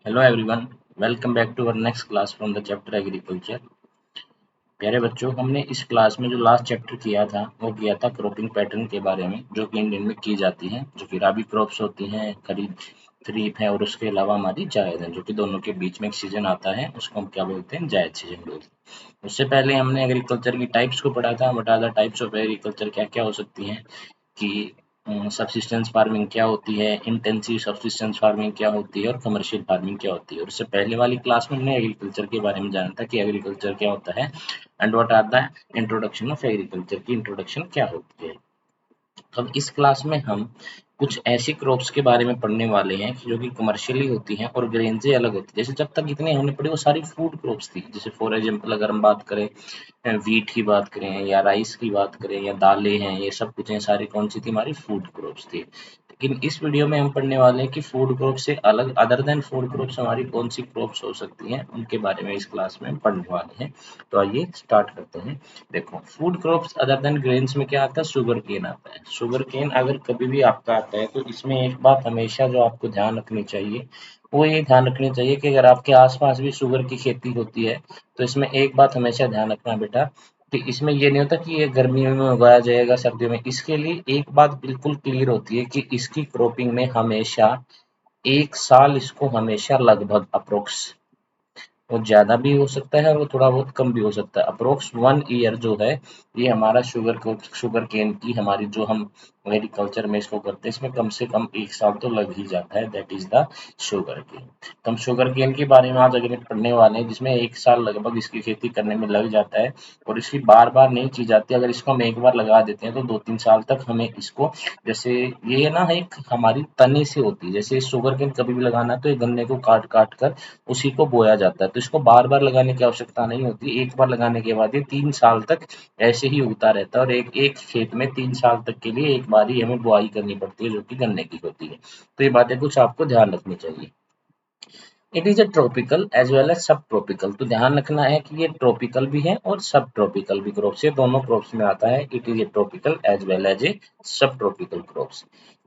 Hello everyone, welcome back to our next class from the chapter Agriculture। प्यारे बच्चों, हमने इस क्लास में जो लास्ट चैप्टर किया था वो किया था क्रॉपिंग पैटर्न के बारे में, जो कि इंडियन में की जाती हैं, जो कि राबी क्रॉप्स होती हैं, खरीफ है और उसके अलावा हमारी जायद है, जो कि दोनों के बीच में एक सीजन आता है, उसको हम क्या बोलते हैं, जायद सीजन बोलते हैं। उससे पहले हमने एग्रीकल्चर की टाइप्स को पढ़ा था। What are the types of agriculture, क्या क्या हो सकती हैं, कि सब्सिस्टेंस फार्मिंग क्या होती है, इंटेंसिव सब्सिस्टेंस फार्मिंग क्या होती है और कमर्शियल फार्मिंग क्या होती है। और इससे पहले वाली क्लास में हमने एग्रीकल्चर के बारे में जाना था कि एग्रीकल्चर क्या होता है and what are the introduction of agriculture, की इंट्रोडक्शन क्या होती है। तो अब इस क्लास में हम कुछ ऐसी क्रॉप्स के बारे में पढ़ने वाले हैं जो कि कमर्शियली होती हैं और ग्रेन से अलग होती है। जैसे जब तक इतने हमने पढ़ी वो सारी फूड क्रॉप्स थी। जैसे फॉर एग्जाम्पल अगर हम बात करें व्हीट की बात करें या राइस की बात करें या दालें हैं, ये सब कुछ हैं, सारी कौन सी थी, हमारी फूड क्रॉप्स थी। लेकिन इस वीडियो में हम पढ़ने वाले हैं कि फूड क्रॉप से अलग, अदर देन फूड क्रॉप्स हमारी कौन सी क्रॉप्स हो सकती हैं, उनके बारे में इस क्लास में हम पढ़ने वाले हैं। तो आइए स्टार्ट करते हैं। देखो, food crops other than grains में क्या आता है, शुगर केन आता है। शुगर केन अगर कभी भी आपका आता है तो इसमें एक बात हमेशा जो आपको ध्यान रखनी चाहिए, वो ये ध्यान रखनी चाहिए कि अगर आपके आसपास भी शुगर की खेती होती है तो इसमें एक बात हमेशा ध्यान रखना बेटा, कि इसमें ये नहीं होता कि ये गर्मियों में उगाया जाएगा सर्दियों में। इसके लिए एक बात बिल्कुल क्लियर होती है कि इसकी क्रॉपिंग में हमेशा 1 साल इसको हमेशा लगभग अप्रोक्स, वो ज़्यादा भी हो सकता है और वो थोड़ा बहुत कम भी हो सकता है। अप्रोक्स 1 ईयर जो है, ये हमारा शुगर केन की हमारी जो हम एग्रीकल्चर में इसको करते हैं, इसमें कम से कम 1 साल तो लग ही जाता है। That is the sugar cane. तो हम शुगर केन के बारे में आज अगर पढ़ने वाले हैं, जिसमें 1 साल लगभग इसकी खेती करने में लग जाता है और इसकी बार-बार नहीं की जाती। अगर इसको हम एक बार लगा देते हैं तो 2-3 साल तक हमें इसको, जैसे ये ना एक हमारी तने से होती है, जैसे शुगर केन कभी भी लगाना है तो ये गन्ने को काट-काट कर उसी को बोया जाता है। तो इसको बार-बार लगाने की आवश्यकता नहीं होती। एक बार लगाने के बाद ये 3 साल तक ऐसे ही उगता रहता है और एक एक खेत में 3 साल तक के लिए एक बार ही हमें बुआई करनी पड़ती है, जो कि गन्ने की होती है। तो ये बातें कुछ आपको ध्यान रखनी चाहिए। It is a tropical as well as सब ट्रॉपिकल। तो ध्यान रखना है कि ये ट्रॉपिकल भी है और सब ट्रॉपिकल भी क्रॉप्स, ये दोनों क्रॉप्स में आता है। It is a tropical as well as a subtropical crops.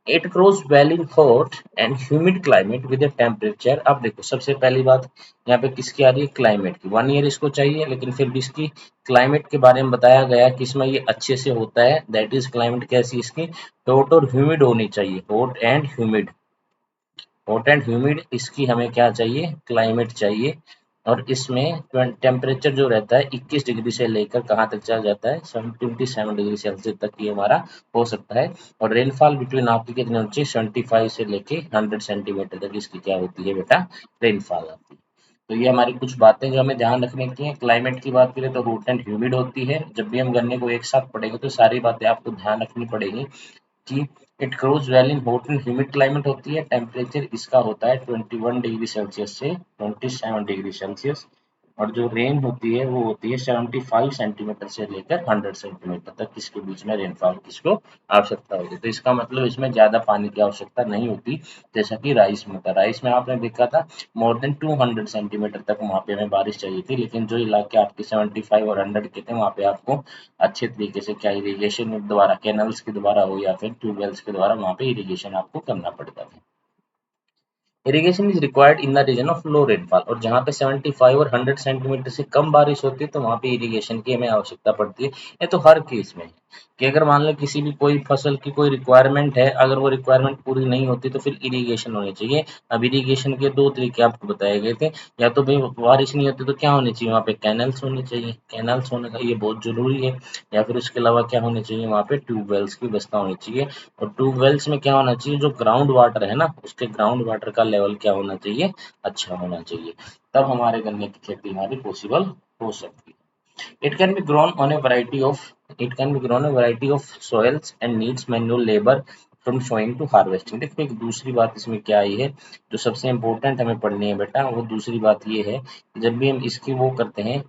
It grows well in hot and humid climate with a temperature. अब देखो, सबसे पहली बात यहाँ पे किसकी आ रही है, क्लाइमेट की। 1 ईयर इसको चाहिए, लेकिन फिर भी इसकी क्लाइमेट के बारे में बताया गया कि इसमें ये अच्छे से होता है। दैट इज़ क्लाइमेट कैसी इसकी, हॉट और ह्यूमिड होनी चाहिए। हॉट एंड ह्यूमिड इसकी हमें क्या चाहिए, क्लाइमेट चाहिए। और इसमें टेम्परेचर जो रहता है 21 डिग्री से लेकर कहाँ तक चला जाता है, 27 डिग्री सेल्सियस तक ये हमारा हो सकता है। और रेनफॉल बिटवीन आपकी कितनी होनी चाहिए, 75 से लेके 100 सेंटीमीटर तक इसकी क्या होती है बेटा, रेनफॉल आती है। तो ये हमारी कुछ बातें जो हमें ध्यान रखने की है। क्लाइमेट की बात करें तो हॉट एंड ह्यूमिड होती है। जब भी हम गन्ने को एक साथ पढ़ेंगे तो सारी बातें आपको ध्यान रखनी पड़ेगी कि it grows well in hot and humid climate होती है। टेम्परेचर इसका होता है 21 डिग्री सेल्सियस से 27 डिग्री सेल्सियस। और जो रेन होती है वो होती है 75 सेंटीमीटर से लेकर 100 सेंटीमीटर तक, इसके बीच में रेनफॉल किसको आवश्यकता होती है। तो इसका मतलब इसमें ज्यादा पानी की आवश्यकता नहीं होती, जैसा कि राइस में होता है। राइस में आपने देखा था मोर देन 200 सेंटीमीटर तक वहां पे हमें बारिश चाहिए थी, लेकिन जो इलाके आपके 75 और 100 के थे वहां पे आपको अच्छे तरीके से क्या इरिगेशन द्वारा, कैनल्स के द्वारा हो या फिर ट्यूबवेल्स के द्वारा वहां पे इरिगेशन आपको करना पड़ता था। Irrigation is required in the region of low rainfall. और जहाँ पे 75 और 100 सेंटीमीटर से कम बारिश होती है तो वहाँ पे इरिगेशन की हमें आवश्यकता पड़ती है। ये तो हर केस में है कि अगर मान लो किसी भी कोई फसल की कोई रिक्वायरमेंट है, अगर वो रिक्वायरमेंट पूरी नहीं होती तो फिर इरिगेशन होनी चाहिए। अब इरिगेशन के दो तरीके आपको बताए गए थे, या तो भाई बारिश नहीं होती तो क्या होनी चाहिए, वहाँ पे कैनल्स होने चाहिए, कैनल्स होने का ये बहुत जरूरी है। या फिर उसके अलावा क्या होने चाहिए, वहाँ पे ट्यूबवेल्स की व्यवस्था होनी चाहिए। और ट्यूबवेल्स में क्या होना चाहिए, जो ग्राउंड वाटर है ना, उसके ग्राउंड वाटर का लेवल क्या होना चाहिए, अच्छा होना चाहिए। तब हमारे गन्ने की खेती हमारी पॉसिबल हो सकती है। It can be grown on a variety of it can be grown on a variety of soils and needs manual labor from sowing to harvesting। देखो, एक दूसरी बात इसमें क्या आई है, जो सबसे इम्पोर्टेंट हमें पढ़नी है बेटा, वो दूसरी बात ये है कि जब भी हम इसकी वो करते हैं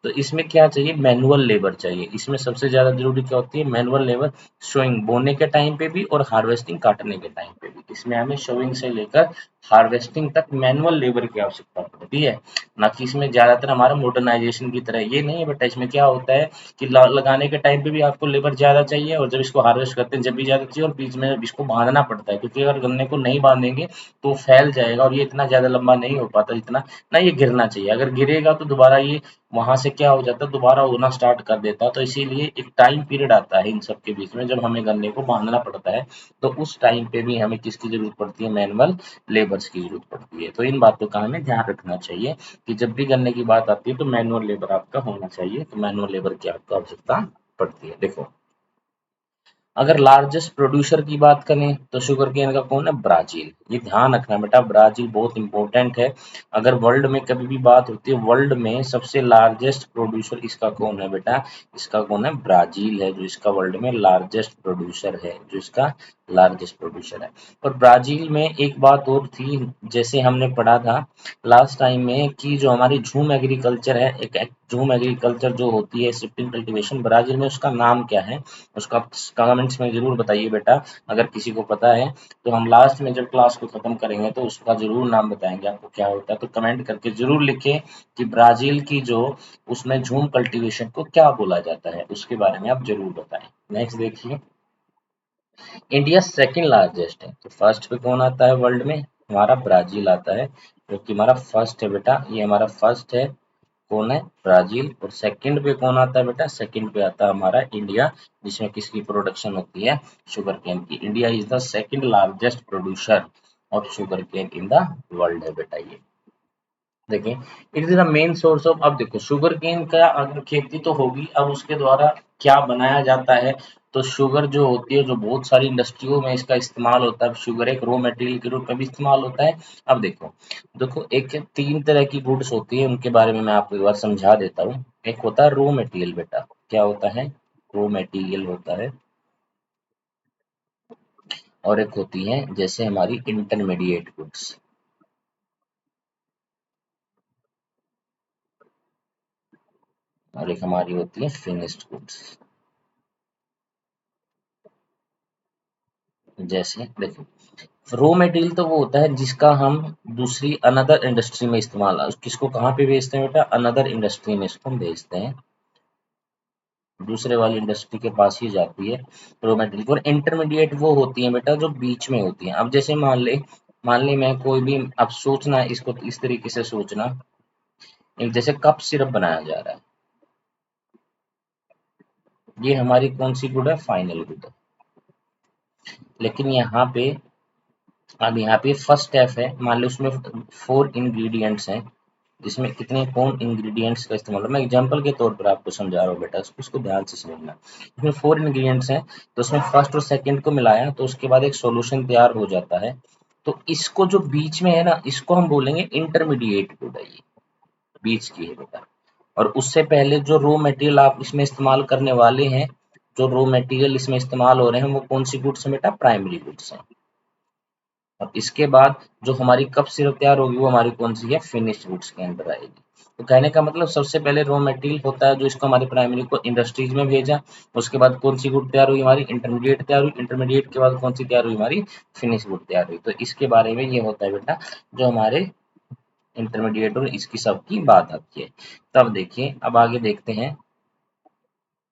तो इसमें क्या चाहिए, मैनुअल लेबर चाहिए। इसमें सबसे ज्यादा जरूरी क्या होती है, मैनुअल लेबर। शोइंग बोने के टाइम पे भी और हार्वेस्टिंग काटने के टाइम पे भी, इसमें हमें शोइंग से लेकर हार्वेस्टिंग तक मैनुअल लेबर की आवश्यकता पड़ती है। ना कि इसमें ज्यादातर हमारा मॉडर्नाइजेशन की तरह ये नहीं है बेटा। इसमें क्या होता है कि लगाने के टाइम पे भी आपको लेबर ज्यादा चाहिए और जब इसको हार्वेस्ट करते हैं जब भी ज्यादा चाहिए, और बीच में इसको बांधना पड़ता है, क्योंकि अगर गन्ने को नहीं बांधेंगे तो फैल जाएगा और ये इतना ज्यादा लंबा नहीं हो पाता जितना ना ये गिरना चाहिए। अगर गिरेगा तो दोबारा ये वहां से क्या हो जाता है, दोबारा उगना स्टार्ट कर देता है। तो इसीलिए एक टाइम पीरियड आता है इन सब के बीच में जब हमें गन्ने को बांधना पड़ता है। तो उस टाइम पे भी हमें किसकी जरूरत पड़ती है, मैनुअल लेबर्स की जरूरत पड़ती है। तो इन बातों का हमें ध्यान रखना चाहिए कि जब भी गन्ने की बात आती है तो मैनुअल लेबर आपका होना चाहिए। तो मैनुअल लेबर की आपको आवश्यकता पड़ती है। देखो, अगर लार्जेस्ट प्रोड्यूसर की बात करें तो शुगर केन का कौन है, ब्राजील। ये ध्यान रखना बेटा, ब्राजील बहुत इंपॉर्टेंट है। अगर वर्ल्ड में कभी भी बात होती है, वर्ल्ड में सबसे लार्जेस्ट प्रोड्यूसर इसका कौन है बेटा, इसका कौन है, ब्राजील है, जो इसका वर्ल्ड में लार्जेस्ट प्रोड्यूसर है, जो इसका लार्जेस्ट प्रोड्यूसर है। और ब्राजील में एक बात और थी, जैसे हमने पढ़ा था लास्ट टाइम में, कि जो हमारी झूम एग्रीकल्चर है, एक झूम एग्रीकल्चर जो होती है शिफ्टिंग कल्टीवेशन, ब्राजील में उसका नाम क्या है, उसका कमेंट्स में जरूर बताइए बेटा। अगर किसी को पता है तो हम लास्ट में जब क्लास को खत्म करेंगे तो उसका जरूर नाम बताएंगे आपको क्या होता है। तो कमेंट करके जरूर लिखें कि ब्राजील की जो उसमें झूम कल्टीवेशन को क्या बोला जाता है, उसके बारे में आप जरूर बताएं। नेक्स्ट देखिए, इंडिया सेकंड लार्जेस्ट है, तो फर्स्ट पे कौन आता है वर्ल्ड में, हमारा ब्राजील आता है, जो कि हमारा फर्स्ट है बेटा, ये हमारा फर्स्ट है, कौन है, ब्राजील। और सेकंड पे कौन आता है बेटा, सेकंड पे आता है हमारा इंडिया, जिसमें किसकी प्रोडक्शन होती है, शुगर केन की। India is the second largest producer of sugar cane in the world है बेटा ये। देखिए, it is the main source of, अब देखो शुगर केन का अगर खेती तो होगी, अब उसके द्वारा क्या बनाया जाता है, तो शुगर जो होती है, जो बहुत सारी इंडस्ट्रियों में इसका इस्तेमाल होता है, शुगर एक रॉ मटेरियल के रूप में भी इस्तेमाल होता है। अब देखो, देखो एक तीन तरह की गुड्स होती है, उनके बारे में मैं आपको एक बार समझा देता हूँ। एक होता है रॉ मटेरियल बेटा, क्या होता है, रॉ मटेरियल होता है, और एक होती है जैसे हमारी इंटरमीडिएट गुड्स, और एक हमारी होती है फिनिश्ड गुड्स। जैसे देखो, रॉ मटेरियल तो वो होता है जिसका हम दूसरी अनदर इंडस्ट्री में इस्तेमाल, किसको कहाँ पे भेजते हैं बेटा, अनदर इंडस्ट्री में इसको हम भेजते हैं, दूसरे वाली इंडस्ट्री के पास ही जाती है रॉ मटेरियल। और इंटरमीडिएट वो होती है बेटा जो बीच में होती है। अब जैसे मान ले मैं कोई भी, अब सोचना इसको इस तरीके से सोचना, एक जैसे कप सिरप बनाया जा रहा है, ये हमारी कौन सी गुड है, फाइनल गुड है। लेकिन यहाँ पे, अब यहाँ पे फर्स्ट स्टेप है, मान लो उसमें 4 इंग्रेडिएंट्स हैं, जिसमें कितने कौन इंग्रेडिएंट्स का इस्तेमाल है, मैं एग्जांपल के तौर पर आपको समझा रहा हूँ बेटा, उसको ध्यान से समझना। इसमें 4 इंग्रेडिएंट्स हैं, तो उसमें फर्स्ट और सेकंड को मिलाया तो उसके बाद एक सॉल्यूशन तैयार हो जाता है। तो इसको जो बीच में है ना, इसको हम बोलेंगे इंटरमीडिएट गुड है, ये बीच की है बेटा। और उससे पहले जो रॉ मटेरियल आप इसमें इस्तेमाल करने वाले हैं, जो रॉ मटेरियल इसमें इस्तेमाल हो रहे हैं, वो कौन सी गुड्स है बेटा, प्राइमरी गुड्स हैं। और इसके बाद जो हमारी कप सिरप तैयार होगी वो हमारी कौन सी है, फिनिश्ड गुड्स के अंदर आएगी। तो कहने का मतलब सबसे पहले रॉ मटेरियल होता है जो इसको हमारी प्राइमरी को इंडस्ट्रीज में भेजा, उसके बाद कौन सी गुड तैयार हुई, हमारी इंटरमीडिएट तैयार हुई, इंटरमीडिएट के बाद कौन सी तैयार हुई, हमारी फिनिश गुड तैयार हुई। तो इसके बारे में ये होता है बेटा, जो हमारे इंटरमीडिएट और इसकी सबकी बात आती है। तब देखिए, अब आगे देखते हैं,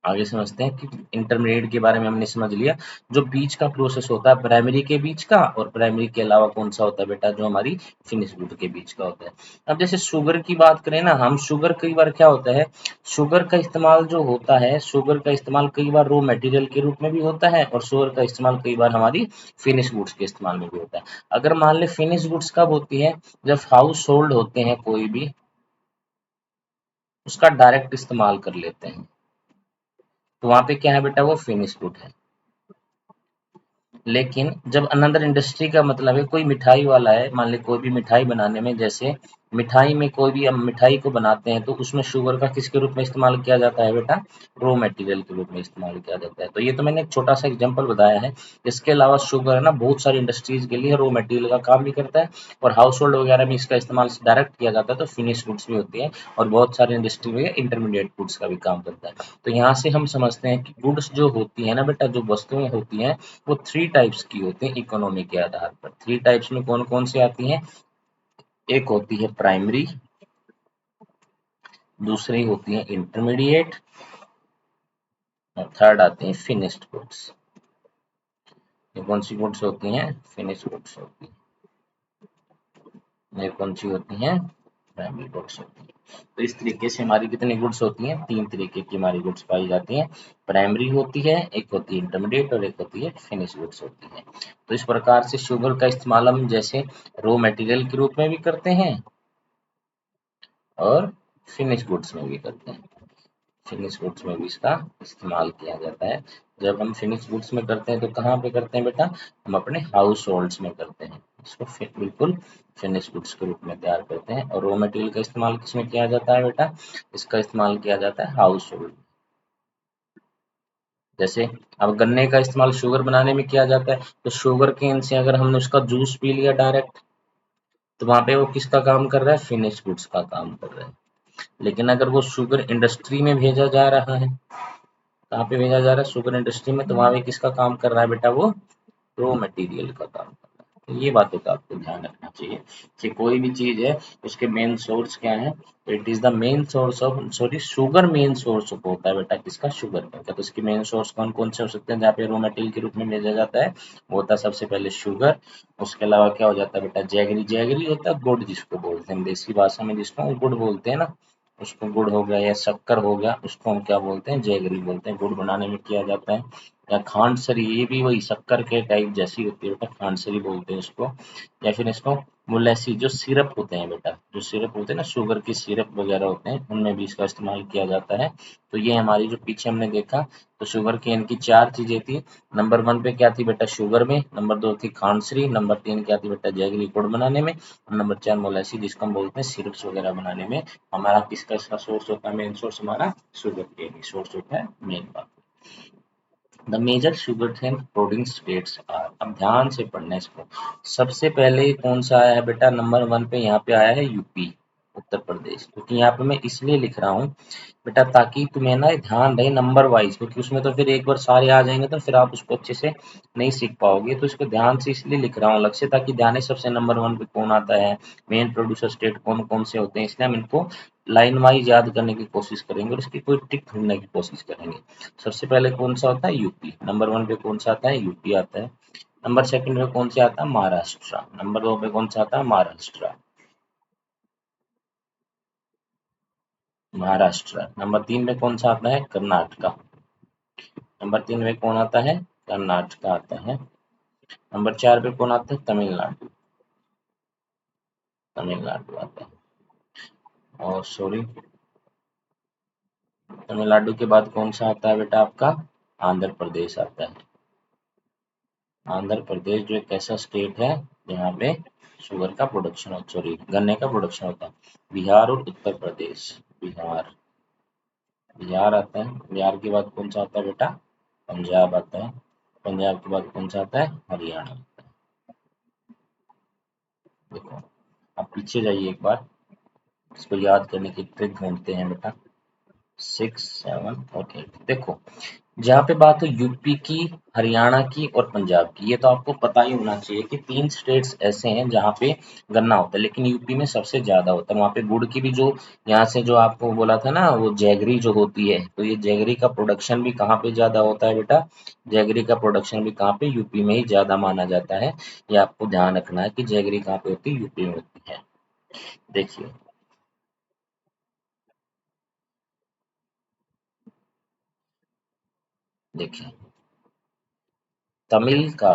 आगे समझते हैं कि इंटरमीडिएट के बारे में हमने समझ लिया। जो बीच का प्रोसेस होता है प्राइमरी के बीच का, और प्राइमरी के अलावा कौन सा होता है बेटा, जो हमारी फिनिश गुड के बीच का होता है। अब जैसे शुगर की बात करें ना हम, शुगर कई बार क्या होता है, शुगर का इस्तेमाल जो होता है, शुगर का इस्तेमाल कई बार रॉ मटेरियल के रूप में भी होता है, और शुगर का इस्तेमाल कई बार हमारी फिनिश गुड्स के इस्तेमाल में भी होता है। अगर मान ले फिनिश गुड्स कब होती है, जब हाउस होल्ड होते हैं कोई भी, उसका डायरेक्ट इस्तेमाल कर लेते हैं, तो वहां पे क्या है बेटा, वो फिनिश गुड है। लेकिन जब अनदर इंडस्ट्री का मतलब है, कोई मिठाई वाला है, मान ले कोई भी मिठाई बनाने में, जैसे मिठाई में कोई भी हम मिठाई को बनाते हैं तो उसमें शुगर का किसके रूप में इस्तेमाल किया जाता है बेटा, रॉ मटेरियल के रूप में इस्तेमाल किया जाता है। तो ये तो मैंने एक छोटा सा एग्जांपल बताया है। इसके अलावा शुगर है ना बहुत सारी इंडस्ट्रीज के लिए रॉ मटेरियल का काम भी करता है, और हाउस होल्ड वगैरह में इसका इस्तेमाल डायरेक्ट किया जाता है, तो फिनिश गुड्स भी होती है, और बहुत सारी इंडस्ट्री में इंटरमीडिएट गुड्स का भी काम करता है। तो यहाँ से हम समझते हैं कि गुड्स जो होती है ना बेटा, जो वस्तुएं होती हैं, वो 3 टाइप्स की होती हैं इकोनॉमी के आधार पर। 3 टाइप्स में कौन कौन सी आती हैं, एक होती है प्राइमरी, दूसरी होती है इंटरमीडिएट, और थर्ड आती है फिनिश्ड गुड्स। ये कौन सी गुड्स होती हैं? फिनिश गुड्स होती हैं। ये कौन सी होती हैं? प्राइमरी गुड्स होती हैं। तो इस तरीके से हमारी कितनी गुड्स होती हैं? 3 तरीके की हमारी गुड्स पाई जाती हैं। प्राइमरी होती है, एक होती है इंटरमीडिएट और एक होती है फिनिश गुड्स होती है। तो इस प्रकार से शुगर का इस्तेमाल हम जैसे रॉ मटेरियल के रूप में भी करते हैं और फिनिश गुड्स में भी करते हैं। फिनिश गुड्स में भी इसका इस्तेमाल किया जाता है। जब हम फिनिश गुड्स में करते हैं तो कहाँ पे करते हैं बेटा? हम अपने हाउस होल्ड्स में करते हैं। इसको बिल्कुल फिनिश गुड्स के रूप में तैयार करते हैं। और रॉ मटेरियल का इस्तेमाल किसमें किया जाता है बेटा? इसका इस्तेमाल किया जाता है हाउस होल्ड। जैसे अब गन्ने का इस्तेमाल शुगर बनाने में किया जाता है, तो शुगर केन से अगर हमने उसका जूस पी लिया डायरेक्ट, तो वहां पे वो किसका काम कर रहा है? फिनिश गुड्स का काम कर रहा है। लेकिन अगर वो शुगर इंडस्ट्री में भेजा जा रहा है, कहाँ पे भेजा जा रहा है? शुगर इंडस्ट्री में, तो वहां पे किसका काम कर रहा है बेटा? वो रॉ मटेरियल का काम कर रहा है। तो ये बातों का आपको ध्यान रखना चाहिए कि कोई भी चीज है उसके मेन सोर्स क्या है? It is the main source of, sorry, sugar main source of होता है बेटा किसका? शुगर का। तो इसके मेन सोर्स कौन कौन से हो सकते हैं जहाँ पे रॉ मटेरियल के रूप में भेजा जाता है? वो होता है सबसे पहले शुगर। उसके अलावा क्या हो जाता है बेटा? जैगरी। जैगरी होता है गुड़, जिसको बोलते हैं देसी भाषा में, जिसको हम गुड़ बोलते हैं ना, उसको गुड़ हो गया या शक्कर हो गया, उसको हम क्या बोलते हैं? जैगरी बोलते हैं। गुड़ बनाने में किया जाता है। या खांडसरी, ये भी वही शक्कर के टाइप जैसी होती है बेटा, खांडसरी बोलते हैं इसको। या फिर इसको मोलेसी, जो सिरप होते हैं बेटा, जो सिरप होते हैं ना, शुगर की सिरप वगैरह होते हैं, उनमें भी इसका इस्तेमाल किया जाता है। तो ये हमारी जो पीछे हमने देखा, तो शुगर केन की 4 चीजें थी। नंबर 1 पे क्या थी बेटा? शुगर में। नंबर 2 थी खांडसरी। नंबर 3 क्या थी बेटा? जैगरी, गुड़ बनाने में। और नंबर 4 मोलेसी, जिसको हम बोलते हैं सिरप्स वगैरह बनाने में। हमारा किसका इसका सोर्स होता है? मेन सोर्स हमारा शुगर केन ही सोर्स होता है, मेन बात। The major sugar cane producing states are, अब ध्यान से पढ़ना इसको। सबसे पहले कौन सा आया है बेटा? नंबर 1 पे यहाँ पे आया है यूपी, उत्तर प्रदेश। क्योंकि यहाँ पे मैं इसलिए लिख रहा हूँ बेटा ताकि तुम्हें ना ध्यान रहे नंबर वाइज, क्योंकि उसमें तो फिर एक बार सारे आ जाएंगे तो फिर आप उसको अच्छे से नहीं सीख पाओगे। तो इसको ध्यान से इसलिए लिख रहा हूँ अलग से, ताकि ध्यान है सबसे नंबर 1 पे कौन आता है, मेन प्रोड्यूसर स्टेट कौन कौन से होते हैं, इसलिए हम इनको लाइन वाइज याद करने की कोशिश करेंगे और इसकी कोई ट्रिक ढूंढने की कोशिश करेंगे। सबसे पहले कौन सा होता है? यूपी। नंबर 1 पे कौन सा आता है? यूपी आता है। नंबर 2 पे कौन सा आता है? महाराष्ट्र। नंबर 2 पे कौन सा आता है? महाराष्ट्र। महाराष्ट्र। नंबर 3 पे कौन सा आता है? कर्नाटका। नंबर 3 पे कौन आता है? कर्नाटका आता है। नंबर 4 पे कौन आता है? तमिलनाडु। तमिलनाडु आता है। और सॉरी, तमिलनाडु के बाद कौन सा आता है बेटा आपका? आंध्र प्रदेश आता है। आंध्र प्रदेश जो एक ऐसा स्टेट है जहाँ पे शुगर का प्रोडक्शन हो, सॉरी, गन्ने का प्रोडक्शन होता है। बिहार और उत्तर प्रदेश। बिहार, बिहार आता है। बिहार के बाद कौन सा आता है बेटा? पंजाब आता है। पंजाब के बाद कौन सा आता है? हरियाणा। देखो, आप पीछे जाइए एक बार, इसको याद करने की ट्रिक ढूंढते हैं बेटा। 6, 7 और 8। देखो, जहाँ पे बात हो यूपी की, हरियाणा की और पंजाब की, ये तो आपको पता ही होना चाहिए कि 3 स्टेट्स ऐसे हैं जहाँ पे गन्ना होता है, लेकिन यूपी में सबसे ज्यादा होता है। वहाँ पे गुड़ की भी, जो यहाँ से जो आपको बोला था ना, वो जैगरी जो होती है, तो ये जैगरी का प्रोडक्शन भी कहाँ पे ज्यादा होता है बेटा? जैगरी का प्रोडक्शन भी कहाँ पे? यूपी में ही ज्यादा माना जाता है। ये आपको ध्यान रखना है कि जैगरी कहाँ पे होती है? यूपी में होती है। देखिए, देखिए, तमिल का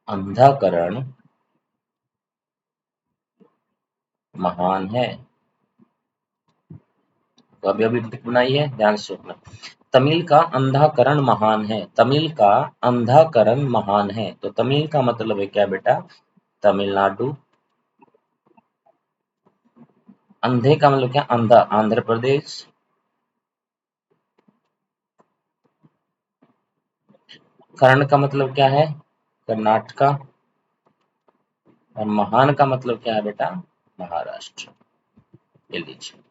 अंधाकरण महान है। तो अभी अभी टिक बनाई है, ध्यान से सुनना। तमिल का अंधाकरण महान है। तमिल का अंधाकरण महान है, तो तमिल का मतलब है क्या बेटा? तमिलनाडु। अंधे का मतलब क्या? अंधा, आंध्र प्रदेश। कर्ण का मतलब क्या है? कर्नाटका। और महान का मतलब क्या है बेटा? महाराष्ट्र। ये लीजिए,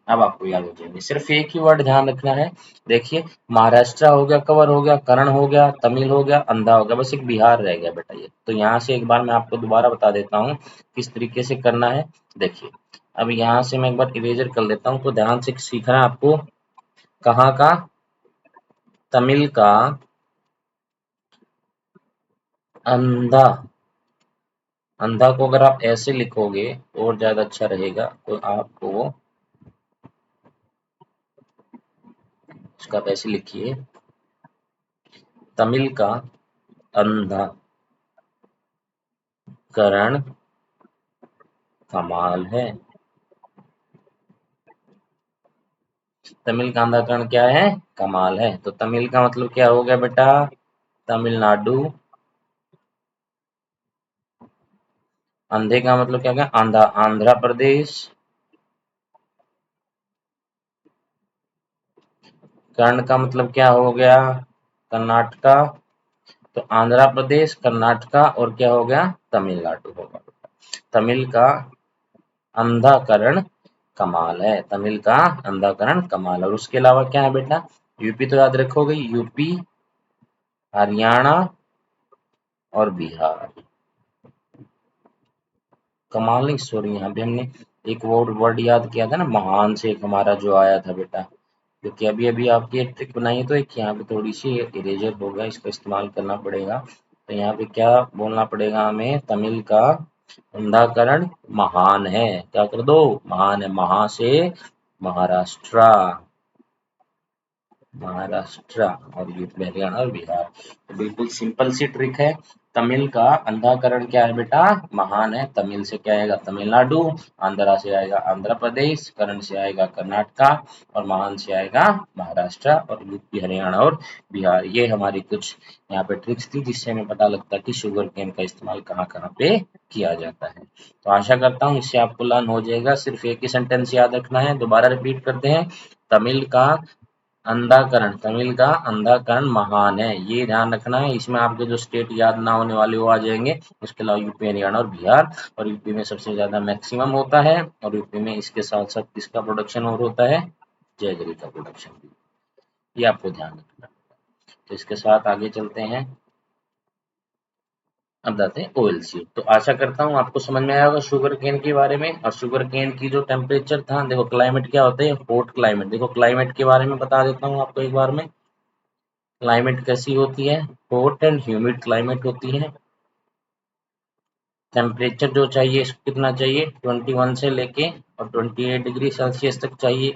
अब आपको याद हो जाएंगे। सिर्फ एक ही वर्ड ध्यान रखना है। देखिए, महाराष्ट्र हो गया, कवर हो गया, करण हो गया, तमिल हो गया, अंधा हो गया, बस एक बिहार रह गया बेटा। ये तो यहाँ से एक बार मैं आपको दोबारा बता देता हूँ किस तरीके से करना है। देखिए, अब यहाँ से मैं एक बार इरेजर कर लेता हूँ, तो ध्यान से सीखना है आपको। कहाँ का? तमिल का अंधा, अंधा को अगर आप ऐसे लिखोगे और ज्यादा अच्छा रहेगा, तो आपको इसका आप ऐसे लिखिए, तमिल का अंधाकरण कमाल है। तमिल का अंधाकरण क्या है? कमाल है। तो तमिल का मतलब क्या हो गया बेटा? तमिलनाडु। अंधे का मतलब क्या गया? आंध्रा, आंध्र प्रदेश। कर्ण का मतलब क्या हो गया? कर्नाटका। तो आंध्र प्रदेश, कर्नाटका और क्या हो गया? तमिलनाडु होगा। तमिल का अंधाकरण कमाल है, तमिल का अंधाकरण कमाल। और उसके अलावा क्या है बेटा? यूपी तो याद रखोगे, यूपी, हरियाणा और बिहार। कमाल नहीं, सॉरी, यहाँ पे हमने एक वर्ड वर्ड याद किया था ना, महान से एक हमारा जो आया था बेटा, क्योंकि अभी अभी आपकी एक ट्रिक बनाई है, तो एक यहाँ पे थोड़ी सी इरेजर होगा, इसका इस्तेमाल करना पड़ेगा। तो यहाँ पे क्या बोलना पड़ेगा हमें? तमिल का अंधाकरण महान है। क्या कर दो? महान है। महा से महाराष्ट्र, महाराष्ट्र और यूपी, हरियाणा और बिहार। तो बिल्कुल सिंपल सी ट्रिक है। तमिल का अंधाकरण क्या है बेटा? महान है। तमिल से क्या आएगा? तमिलनाडु। आंध्रा से आएगा आंध्र प्रदेश। करण से आएगा कर्नाटका। और महान से आएगा महाराष्ट्र और यूपी, हरियाणा और बिहार। ये हमारी कुछ यहाँ पे ट्रिक्स थी, जिससे हमें पता लगता है कि शुगर केन का इस्तेमाल कहाँ कहाँ पे किया जाता है। तो आशा करता हूँ इससे आपको लर्न हो जाएगा। सिर्फ एक ही सेंटेंस याद रखना है, दोबारा रिपीट करते हैं। तमिल का अंधाकरण, तमिल का अंधाकरण महान है, ये ध्यान रखना है। इसमें आपके जो स्टेट याद ना होने वाले वो आ जाएंगे। उसके अलावा यूपी, हरियाणा और बिहार। और यूपी में सबसे ज्यादा मैक्सिमम होता है, और यूपी में इसके साथ साथ किसका प्रोडक्शन और होता है? जैगरी का प्रोडक्शन भी। ये आपको ध्यान रखना है। तो इसके साथ आगे चलते हैं। अब बताते हैं ओयल सीड। तो आशा करता हूँ आपको समझ में आया होगा शुगर केन के बारे में। और शुगर केन की जो टेम्परेचर था, देखो क्लाइमेट क्या होता है? Hot climate. देखो क्लाइमेट के बारे में बता देता हूँ आपको एक बार में। क्लाइमेट कैसी होती है? हॉट एंड ह्यूमिड क्लाइमेट होती है। टेम्परेचर जो चाहिए इसको कितना चाहिए? 21 से लेके और 28 डिग्री सेल्सियस तक चाहिए।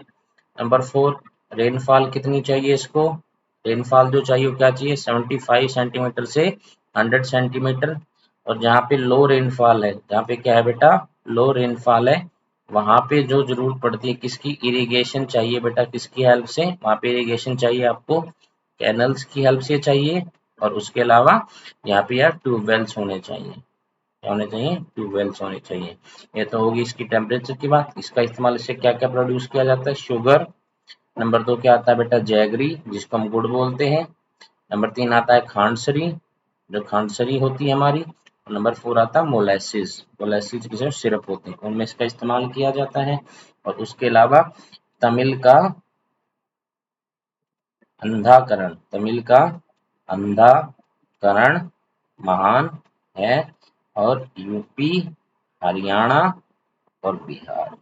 नंबर 4, रेनफॉल कितनी चाहिए इसको? रेनफॉल जो चाहिए वो क्या चाहिए? 75 सेंटीमीटर से 100 सेंटीमीटर। और जहाँ पे लो रेनफॉल है, जहाँ पे क्या है बेटा? लो रेनफॉल है, वहां पे जो जरूरत पड़ती है किसकी? इरिगेशन चाहिए बेटा। किसकी हेल्प से? वहां पे इरिगेशन चाहिए आपको, कैनल्स की हेल्प से चाहिए। और उसके अलावा यहाँ पे यार ट्यूबवेल्स होने चाहिए। क्या होने चाहिए? ट्यूबवेल्स होने चाहिए। ये तो होगी इसकी टेम्परेचर की बात। इसका इस्तेमाल इससे क्या क्या प्रोड्यूस किया जाता है? शुगर। नंबर 2 क्या आता है बेटा? जैगरी, जिसको हम गुड़ बोलते हैं। नंबर 3 आता है खांडसरी, जो खांडसरी होती है हमारी। और नंबर 4 आता है मोलेसिस। मोलेसिस किसे? सिरप होते हैं, उनमें इसका इस्तेमाल किया जाता है। और उसके अलावा तमिल का अंधाकरण, तमिल का अंधाकरण महान है। और यूपी, हरियाणा और बिहार।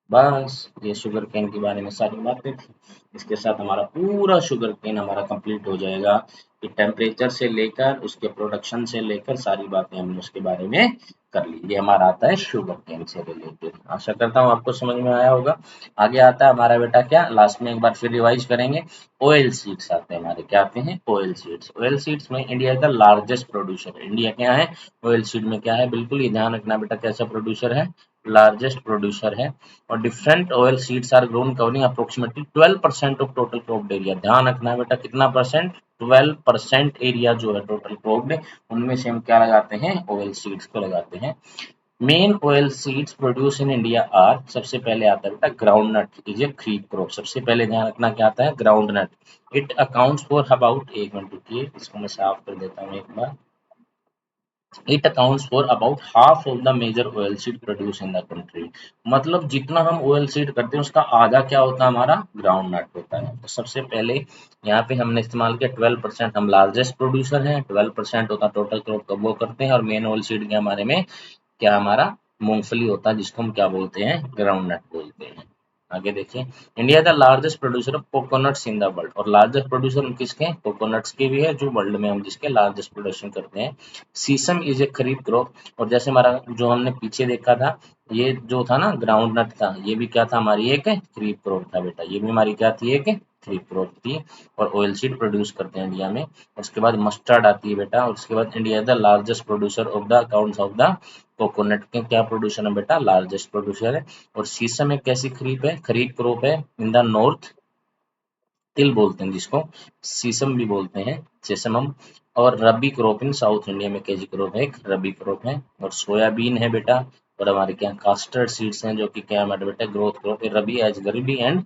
बस ये शुगर केन के बारे में सारी बातें थी। इसके साथ हमारा पूरा शुगर केन हमारा कंप्लीट हो जाएगा, कि टेम्परेचर से लेकर उसके प्रोडक्शन से लेकर सारी बातें हमने उसके बारे में कर ली। ये हमारा आता है शुगर केन से रिलेटेड। आशा करता हूँ आपको समझ में आया होगा। आगे आता है हमारा बेटा क्या, लास्ट में एक बार फिर रिवाइज करेंगे। ऑयल सीड्स आते हैं हमारे, क्या आते हैं? Oil seeds. ऑयल सीड्स में इंडिया का लार्जेस्ट प्रोड्यूसर है। इंडिया क्या है? ऑयल सीड में क्या है? बिल्कुल ये ध्यान रखना बेटा, कैसा प्रोड्यूसर है? लार्जेस्ट प्रोड्यूसर है। और different oil seeds are grown covering approximately 12% of total cropped area. ध्यान रखना है बेटा, कितना परसेंट? 12% एरिया जो है टोटल क्रॉप्ड, उनमें से हम क्या लगाते हैं? ऑयल सीड्स को लगाते हैं। Main oil seeds produce in India are, सबसे पहले आता है बेटा groundnut, is a kharif crop. सबसे पहले ध्यान रखना क्या आता है? Groundnut. It accounts for about, एक मिनट रुकिए, इसको मैं साफ कर देता हूँ एक बार। It accounts for about half of the major oil seed produced in the country। मतलब जितना हम ऑयल सीड करते हैं उसका आधा क्या होता है? हमारा ग्राउंड नट होता है। तो सबसे पहले यहाँ पे हमने इस्तेमाल किया 12%, हम लार्जेस्ट प्रोड्यूसर हैं। 12% होता है टोटल क्रॉप का, वो करते हैं। और मेन ऑयल सीड के हमारे में क्या? हमारा मूंगफली होता है, जिसको हम क्या बोलते हैं? ग्राउंड नट बोलते हैं। आगे देखिए, India the largest producer of coconuts in the world, और लार्जेस्ट प्रोड्यूसर किसके, कोकोनट्स के भी है, जो वर्ल्ड में हम जिसके लार्जेस्ट प्रोडक्शन करते हैं। सीसम इज ए खरीफ क्रॉप, और जैसे हमारा जो हमने पीछे देखा था, ये जो था ना ग्राउंड नट था, ये भी क्या था, हमारी एक खरीफ क्रॉप था बेटा, ये भी हमारी क्या थी, एक खरीफ क्रॉप थी। और ऑयल सीड प्रोड्यूस करते हैं इंडिया में। उसके बाद मस्टर्ड आती है बेटा, और उसके बाद India the largest producer of the accounts of the coconut के क्या प्रोड्यूसर है बेटा, लार्जेस्ट प्रोड्यूसर है। और शीशम एक कैसी खरीफ है, खरीफ क्रॉप है इन द नॉर्थ, तिल बोलते हैं जिसको, शीशम भी बोलते हैं, सेसमम। और रबी क्रॉप इन साउथ इंडिया में कैसी क्रॉप है, एक रबी क्रॉप है। और सोयाबीन है बेटा, और हमारे क्या कास्टर्ड सीड्स हैं, जो कि क्या हमारे बेटा ग्रोथ क्रॉप है, रबी एज गरीबी and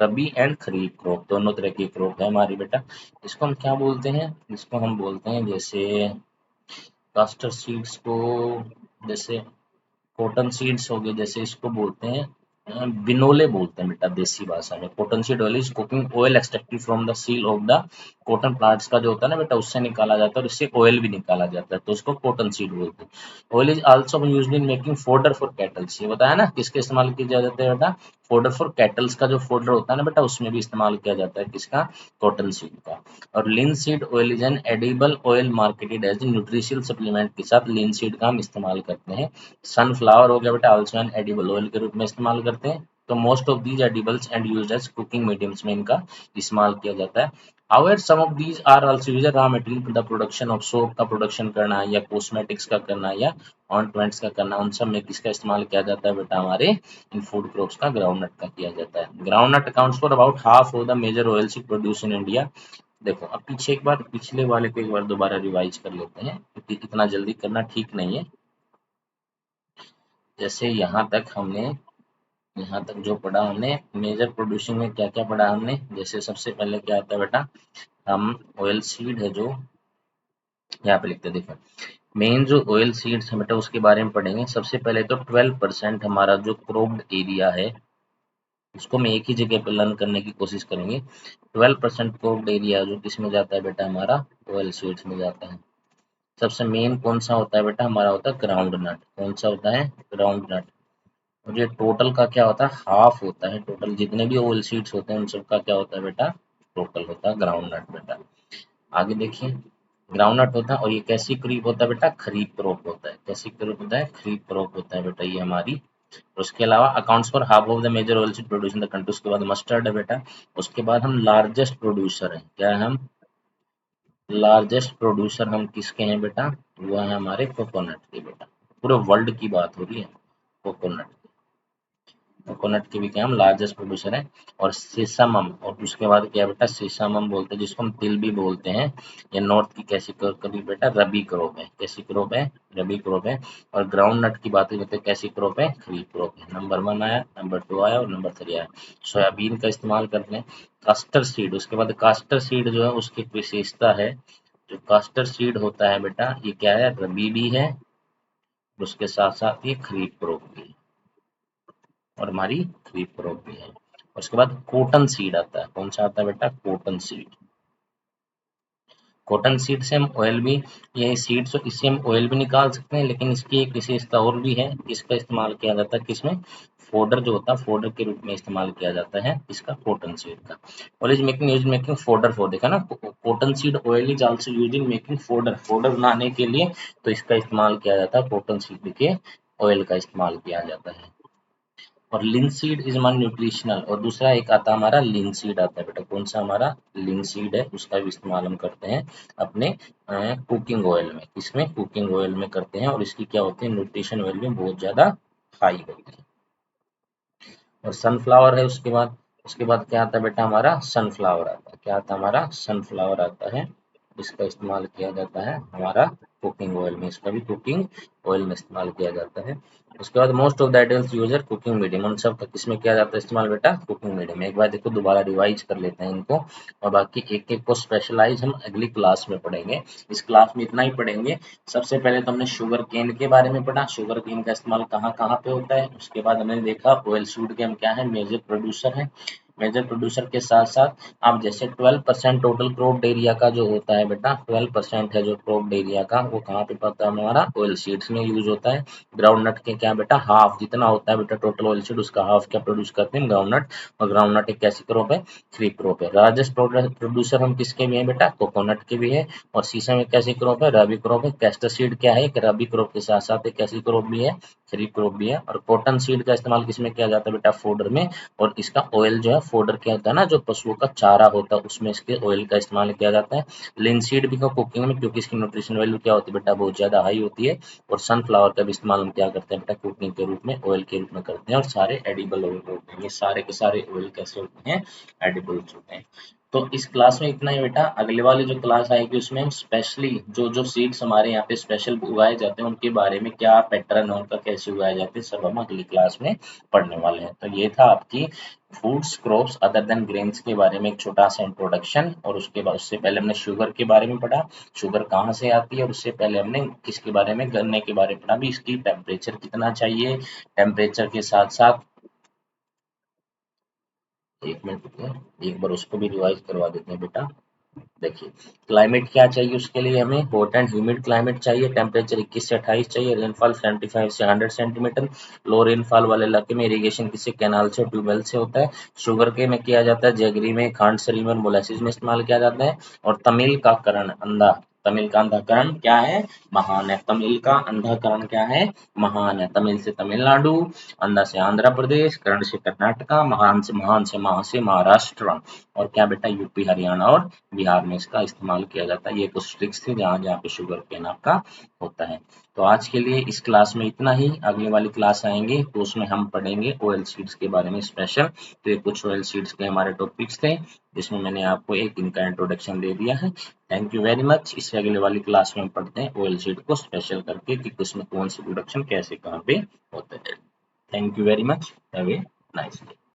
rabi and kharif crop, दोनों तरह की क्रॉप है हमारी बेटा। इसको हम क्या बोलते हैं, इसको हम बोलते हैं जैसे कास्टर सीड्स को, जैसे कॉटन सीड्स हो गए, जैसे इसको बोलते हैं बिनोले बोलते हैं बेटा देसी भाषा में। Cotton seed oil is cooking oil extracted from the seal of the cotton plants का जो होता है ना बेटा, उससे निकाला जाता है, और इससे ऑयल भी निकाला जाता है, तो उसको कॉटन सीड बोलते हैं। Oil is also used in making fodder for kettles, ये बताया ना किसके इस्तेमाल किया जाता है बेटा, फोडर फॉर कैटल्स का जो फोडर होता है ना बेटा, उसमें भी इस्तेमाल किया जाता है किसका, कॉटन सीड का। और linseed oil is an edible oil marketed as nutritional supplement के साथ लिनसीड का हम इस्तेमाल करते हैं। सनफ्लावर हो गया बेटा, आल्सो एन एडिबल ऑयल के रूप में इस्तेमाल करते हैं। तो most of these edibles and used as cooking mediums में इनका इस्तेमाल किया जाता है। However, some of these are also used raw material for the production of soap का प्रोडक्शन करना, या कॉस्मेटिक्स का करना, या ऑइंटमेंट्स का करना, उन सब में किसका इस्तेमाल किया जाता है बेटा, हमारे इन फूड क्रॉप्स का ग्राउंडनट का किया जाता है। Groundnut accounts for about half of the major oil seed produce in India. देखो अब पीछे एक बार, पिछले वाले को एक बार दोबारा रिवाइज कर लेते हैं, क्योंकि इतना जल्दी करना ठीक नहीं है। जैसे यहाँ तक जो पढ़ा हमने मेजर प्रोड्यूसिंग में क्या क्या पढ़ा हमने, जैसे सबसे पहले क्या आता है बेटा, हम ऑयल सीड है जो यहाँ पे लिखते हैं, देखो मेन जो ऑयल सीड्स है बेटा उसके बारे में पढ़ेंगे। सबसे पहले तो 12% हमारा जो क्रोप्ड एरिया है, उसको हम एक ही जगह पे लर्न करने की कोशिश करेंगे। 12% क्रोप्ड एरिया जो किस में जाता है बेटा, हमारा ऑयल सीड्स में जाता है। सबसे मेन कौन सा होता है बेटा, हमारा होता है ग्राउंड नट। कौन सा होता है, ग्राउंड नट। और ये टोटल का क्या होता है, हाफ होता है, टोटल जितने भी ऑयल सीड्स होते हैं उन सब का क्या होता है बेटा, टोटल होता है ग्राउंड नट बेटा। आगे देखिए, ग्राउंड नट होता है, और ये कैसी क्रॉप होता है बेटा, खरीफ क्रॉप होता है। कैसी क्रॉप होता है, खरीफ क्रॉप होता है बेटा ये हमारी। उसके अलावा accounts for half of the major oil seed produce in the country, उसके बाद मस्टर्ड है बेटा। उसके बाद हम लार्जेस्ट प्रोड्यूसर है, क्या है, हम लार्जेस्ट प्रोड्यूसर हम किसके हैं बेटा, वो है हमारे कोकोनट के बेटा। पूरे वर्ल्ड की बात हो रही है, कोकोनट, कोकोनट के भी क्या हम लार्जेस्ट प्रोड्यूसर हैं। और सीसमम, और उसके बाद क्या बेटा, सीसमम बोलते हैं जिसको हम तिल भी बोलते हैं। ये नॉर्थ की कैसी करी बेटा, रबी क्रॉप है। कैसी क्रॉप है, रबी क्रॉप है। और ग्राउंड नट की बात करते हैं, कैसी क्रॉप है, खरीफ क्रॉप है। नंबर 1 आया, नंबर 2 आया, और नंबर 3 आया। सोयाबीन का इस्तेमाल करते हैं। कास्टर सीड, उसके बाद कास्टर सीड जो है उसकी विशेषता है, जो कास्टर सीड होता है बेटा ये क्या है, रबी भी है, उसके साथ साथ ये खरीफ क्रॉप भी है, और हमारी खरीफ क्रॉप भी है। उसके बाद कॉटन सीड आता है। कौन सा आता है बेटा, कॉटन सीड। कॉटन सीड से हम ऑयल भी, ये सीड्स इससे हम ऑयल भी निकाल सकते हैं, लेकिन इसकी एक विशेषता और भी है, इसका इस्तेमाल किया जाता है किसमें, फोडर जो होता है, फोडर के रूप में इस्तेमाल किया जाता है इसका, कॉटन सीड का। Oil is making use making fodder for, देखा ना, cotton seed oil is also use in making fodder, fodder बनाने के लिए तो इसका इस्तेमाल किया जाता है, कॉटन सीड के ऑयल का इस्तेमाल किया जाता है। और लिंसीड इज वन न्यूट्रिशनल, और दूसरा एक आता है हमारा लिंसीड आता है बेटा। कौन सा हमारा लिंसीड है, उसका भी इस्तेमाल हम करते हैं अपने कुकिंग ऑयल में, इसमें कुकिंग ऑयल में करते हैं, और इसकी क्या होती है, न्यूट्रिशन वैल्यू बहुत ज्यादा हाई होती है। और सनफ्लावर है उसके बाद क्या आता है बेटा, हमारा सनफ्लावर आता है। क्या आता है हमारा, सनफ्लावर आता है। इसका इस्तेमाल किया जाता है हमारा कुकिंग ऑयल में, इसका भी कुकिंग ऑयल में इस्तेमाल किया जाता है। उसके बाद most of the items use है कुकिंग मीडियम, उन सब का किसमें किया जाता है इस्तेमाल बेटा, कुकिंग मीडियम में। एक बार देखो दोबारा रिवाइज कर लेते हैं इनको, और बाकी एक एक को स्पेशलाइज हम अगली क्लास में पढ़ेंगे। इस क्लास में इतना ही पढ़ेंगे। सबसे पहले तो हमने शुगर केन के बारे में पढ़ा, शुगर केन का इस्तेमाल कहाँ कहाँ पे होता है। उसके बाद हमने देखा ऑयल सीड के हम क्या है, मेजर प्रोड्यूसर है। मेजर प्रोड्यूसर के साथ साथ आप जैसे 12% टोटल क्रॉप्ड एरिया का जो होता है बेटा, 12% है जो क्रॉप्ड एरिया का, वो कहाँ पे पड़ता है हमारा, ऑयल सीड्स में यूज होता है। ग्राउंड नट के क्या बेटा, हाफ जितना होता है बेटा टोटल ऑयल सीड, उसका हाफ क्या प्रोड्यूस करते हैं, ग्राउंड नट। और ग्राउंड नट एक कैसी क्रॉप है, खरीफ क्रॉप है। लार्जेस्ट प्रोड्यूसर हम किसके भी हैं बेटा, कोकोनट के भी है। और शीशम एक कैसी क्रॉप है, रबी क्रॉप है। कैस्टर सीड क्या है, एक रबी क्रॉप के साथ साथ एक कैसी क्रॉप भी है, खरीफ क्रॉप भी है। और कॉटन सीड का इस्तेमाल किसमें किया जाता है बेटा, फोडर में। और इसका ऑयल जो है, फोडर क्या होता है ना, जो पशुओं का चारा होता है उसमें इसके ऑयल का इस्तेमाल किया जाता है। लिनसीड भी कुकिंग में, क्योंकि इसकी न्यूट्रिशन वैल्यू क्या होती है बेटा, बहुत ज्यादा हाई होती है। और सनफ्लावर का भी इस्तेमाल हम क्या करते हैं बेटा, कुकिंग के रूप में, ऑयल के रूप में करते हैं। और सारे एडिबल ऑयल होते हैं, ये सारे के सारे ऑयल कैसे होते हैं, एडिबल्स होते हैं। तो इस क्लास में इतना ही बेटा। अगले वाली जो क्लास आएगी उसमें हम स्पेशली जो जो सीड्स हमारे यहाँ पे स्पेशल उगाए जाते हैं उनके बारे में, क्या पैटर्न है उनका, कैसे उगाए जाते हैं, सब हम अगली क्लास में पढ़ने वाले हैं। तो ये था आपकी foods crops other than grains के बारे में एक छोटा सा इंट्रोडक्शन। और उसके बाद, उससे पहले हमने शुगर के बारे में पढ़ा, शुगर कहाँ से आती है। और उससे पहले हमने किसके बारे में, गन्ने के बारे में पढ़ा भी, इसकी टेम्परेचर कितना चाहिए, टेम्परेचर के साथ साथ, एक मिनट रुकिए, एक बार उसको भी रिवाइज करवा देते हैं बेटा। देखिए, क्लाइमेट क्या चाहिए उसके लिए, हमें हॉट एंड ह्यूमिड क्लाइमेट चाहिए। टेम्परेचर 21 से 28 चाहिए। रेनफॉल 75 से 100 सेंटीमीटर। लो रेनफॉल वाले इलाके में इरिगेशन किससे, कैनाल से और ट्यूबवेल से होता है। शुगर के में किया जाता है जैगरी में, खांड सरी में और मोलासिस में इस्तेमाल किया जाता है। और तमिल का करण अंधा, तमिल का अंधाकरण क्या है, महान है। तमिल का अंधाकरण क्या है, महान है। तमिल से तमिलनाडु, अंधा से आंध्र प्रदेश, करण से कर्नाटका, महान से महाराष्ट्र। और क्या बेटा, यूपी, हरियाणा और बिहार में इसका इस्तेमाल किया जाता है। ये कुछ ट्रिक्स थी जहाँ जहाँ पे शुगर केन आपका होता है। तो आज के लिए इस क्लास में इतना ही। अगली वाली क्लास आएंगे तो उसमें हम पढ़ेंगे ऑयल सीड्स के बारे में स्पेशल। तो ये कुछ ऑयल सीड्स के हमारे टॉपिक्स थे जिसमें मैंने आपको एक इनका इंट्रोडक्शन दे दिया है। Thank you very much. इससे अगले वाली क्लास में हम पढ़ते हैं ऑयल सीड को स्पेशल करके कि उसमें कौन सी प्रोडक्शन कैसे कहाँ पे होते हैं। Thank you very much. Have a nice day.